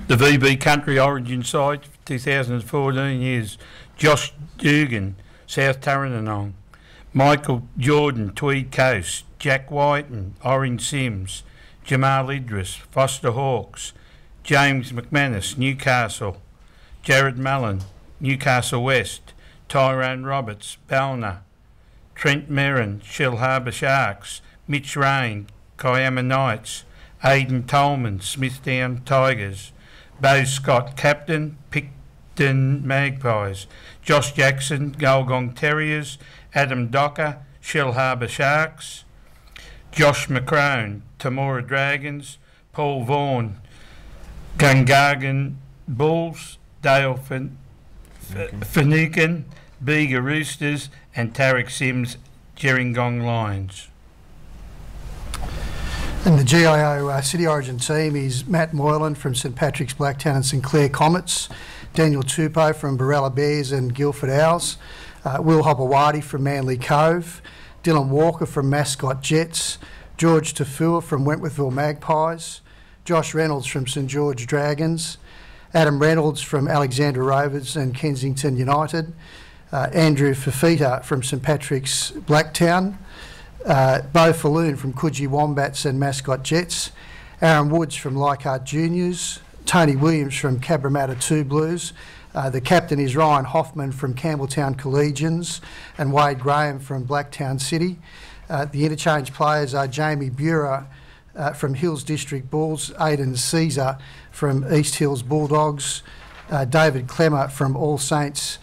The VB Country Origin side 2014 is Josh Dugan, South Tarananong, Michael Jordan, Tweed Coast, Jack Whiten, Orange Sims, Jamal Idris, Foster Hawks, James McManus, Newcastle, Jared Mullen, Newcastle West, Tyrone Roberts, Balna, Trent Merrin, Shell Harbour Sharks, Mitch Rain, Kiama Knights, Aidan Tolman, Smithtown Tigers, Bo Scott, Captain, Picton Magpies, Josh Jackson, Gulgong Terriers, Adam Docker, Shell Harbour Sharks, Josh McCrone, Tamora Dragons, Paul Vaughan, Gungagan Bulls, Dale Finucane, Bega Roosters, and Tarek Sims, Gerringong Lions. And the GIO City Origin team is Matt Moylan from St Patrick's Blacktown and St Clair Comets, Daniel Tupou from Barella Bears and Guildford Owls, Will Hopperwadi from Manly Cove, Dylan Walker from Mascot Jets, George Tafua from Wentworthville Magpies, Josh Reynolds from St George Dragons, Adam Reynolds from Alexandra Rovers and Kensington United, Andrew Fafita from St Patrick's Blacktown, Bo Falloon from Coogee Wombats and Mascot Jets, Aaron Woods from Leichhardt Juniors, Tony Williams from Cabramatta 2 Blues, the captain is Ryan Hoffman from Campbelltown Collegians and Wade Graham from Blacktown City. The interchange players are Jamie Burer from Hills District Bulls, Aidan Caesar from East Hills Bulldogs, David Clemmer from All Saints,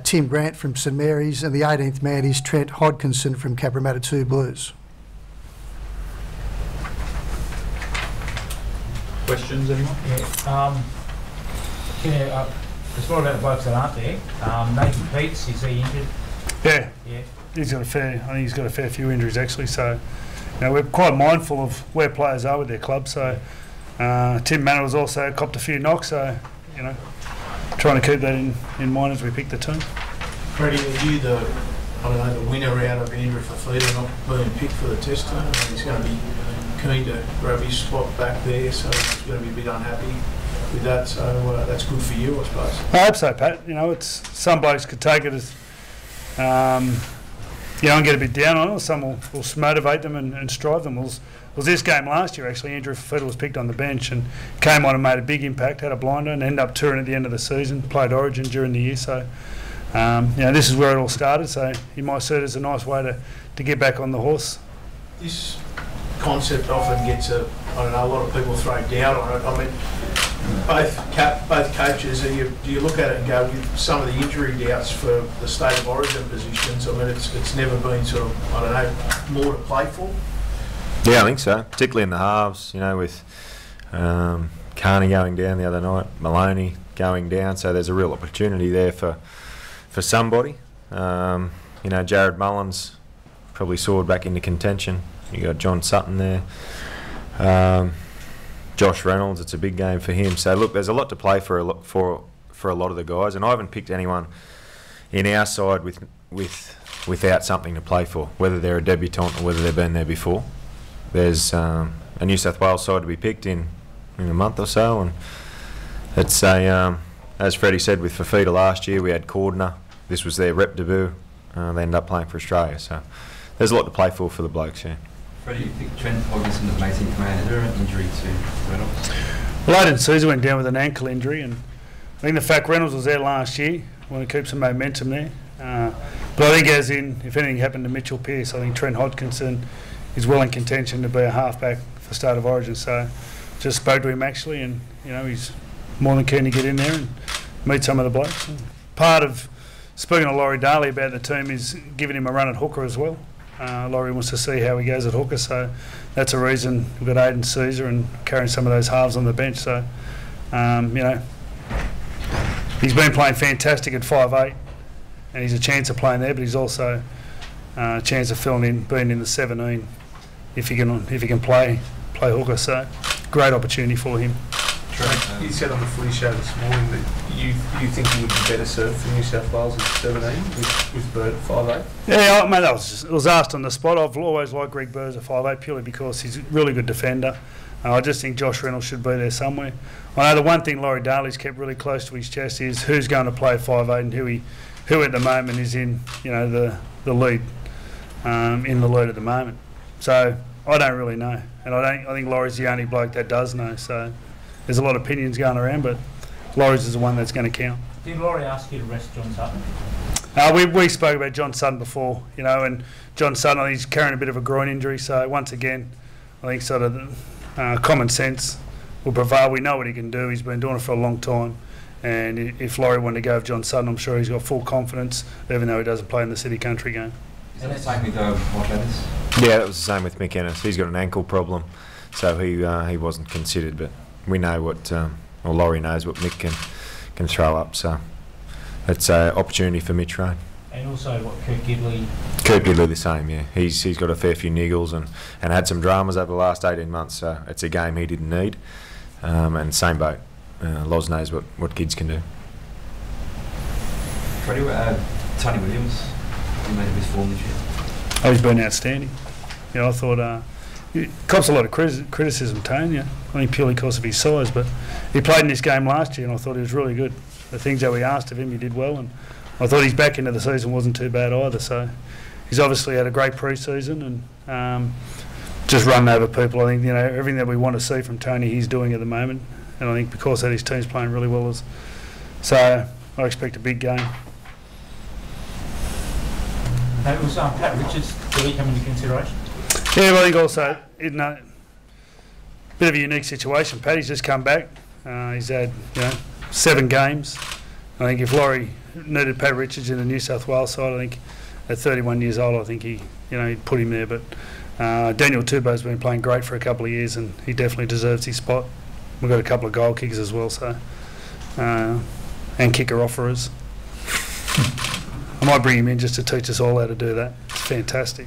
Tim Grant from St Mary's, and the 18th man is Trent Hodkinson from Cabramatta 2 Blues. Questions, anyone? Yeah. There's more about the blokes that aren't there. Nathan Peets, is he injured? Yeah. Yeah. I think he's got a fair few injuries actually, so we're quite mindful of where players are with their club. So Tim Manor was also copped a few knocks, so trying to keep that in mind as we pick the team. Freddie, are you the winner out of Andrew Fafita not being picked for the test team? He's going to be keen to grab his spot back there, so he's going to be a bit unhappy with that. So that's good for you, I suppose. I hope so, Pat. It's some blokes could take it as and get a bit down on it. Some will motivate them and strive them. Was this game last year actually? Andrew Fafita was picked on the bench and came on and made a big impact, had a blinder and ended up touring at the end of the season, played Origin during the year. So this is where it all started, so he might see it as a nice way to get back on the horse. This concept often gets a lot of people throw doubt on it. I mean, both coaches, do you look at it and go, with some of the injury doubts for the state of origin positions, I mean, it's never been sort of, more to play for? Yeah, I think so, particularly in the halves, with Carney going down the other night, Maloney going down, so there's a real opportunity there for somebody. Jared Mullins probably soared back into contention. You got John Sutton there. Josh Reynolds, it's a big game for him. So look, there's a lot to play for a lot of the guys, and I haven't picked anyone in our side without something to play for, whether they're a debutant or whether they've been there before. There's a New South Wales side to be picked in a month or so, and it's as Freddie said with Fafita last year, we had Cordner. This was their rep debut. They ended up playing for Australia, so there's a lot to play for the blokes. Yeah. Freddie, you think Trent Hodkinson that makes him command? Is there an injury to Reynolds? Well, Aidan Caesar went down with an ankle injury, and I think the fact Reynolds was there last year, want to keep some momentum there. But I think if anything happened to Mitchell Pearce, I think Trent Hodkinson is well in contention to be a halfback for start of Origin. So just spoke to him actually, and he's more than keen to get in there and meet some of the blokes. And part of speaking to Laurie Daly about the team is giving him a run at hooker as well. Laurie wants to see how he goes at hooker, so that's a reason we've got Aidan Caesar and carrying some of those halves on the bench. So, he's been playing fantastic at 5'8", and he's a chance of playing there, but he's also a chance of filling in, being in the 17 if he can play hooker. So, great opportunity for him. You said on the footy show this morning that you think he would be better served for New South Wales at 17 with Bird at 5'8"? Yeah, mate, it was asked on the spot. I've always liked Greg Burrs at 5'8" purely because he's a really good defender. I just think Josh Reynolds should be there somewhere. I know the one thing Laurie Daly's kept really close to his chest is who's going to play 5'8" and who at the moment is in the lead, in the lead at the moment. So I don't really know, and I think Laurie's the only bloke that does know. So there's a lot of opinions going around, but Laurie's is the one that's going to count. Did Laurie ask you to rest John Sutton? We spoke about John Sutton before, and John Sutton, I think he's carrying a bit of a groin injury. So once again, I think sort of common sense will prevail. We know what he can do. He's been doing it for a long time. And if Laurie wanted to go with John Sutton, I'm sure he's got full confidence, even though he doesn't play in the City Country game. Is that the same with Mike Ennis? Yeah, that was the same with Mick Ennis. He's got an ankle problem, so he wasn't considered. But we know what, or Laurie knows what Mick can throw up. So it's an opportunity for Mitch Rowe. And also what Kurt Gidley? Kurt Gidley the same, yeah. He's got a fair few niggles and had some dramas over the last 18 months. So it's a game he didn't need. And same boat. Loz knows what kids can do. Tony Williams, he made a bit form this year. Oh, he's been outstanding. I thought he cops a lot of criticism, Tony. I think purely because of his size, but he played in this game last year, and I thought he was really good. The things that we asked of him, he did well, and I thought his back end of the season wasn't too bad either. So he's obviously had a great pre-season and just run over people. I think everything that we want to see from Tony, he's doing at the moment, and I think because that his team's playing really well, so I expect a big game. That was Pat Richards. Did he come into consideration? Yeah, well, I think also in a bit of a unique situation. Paddy's just come back. He's had 7 games. I think if Laurie needed Pat Richards in the New South Wales side, I think at 31 years old, I think he'd put him there. But Daniel Tubbo's been playing great for a couple of years, and he definitely deserves his spot. We've got a couple of goal kickers as well, so and kicker offerers. I might bring him in just to teach us all how to do that. It's fantastic.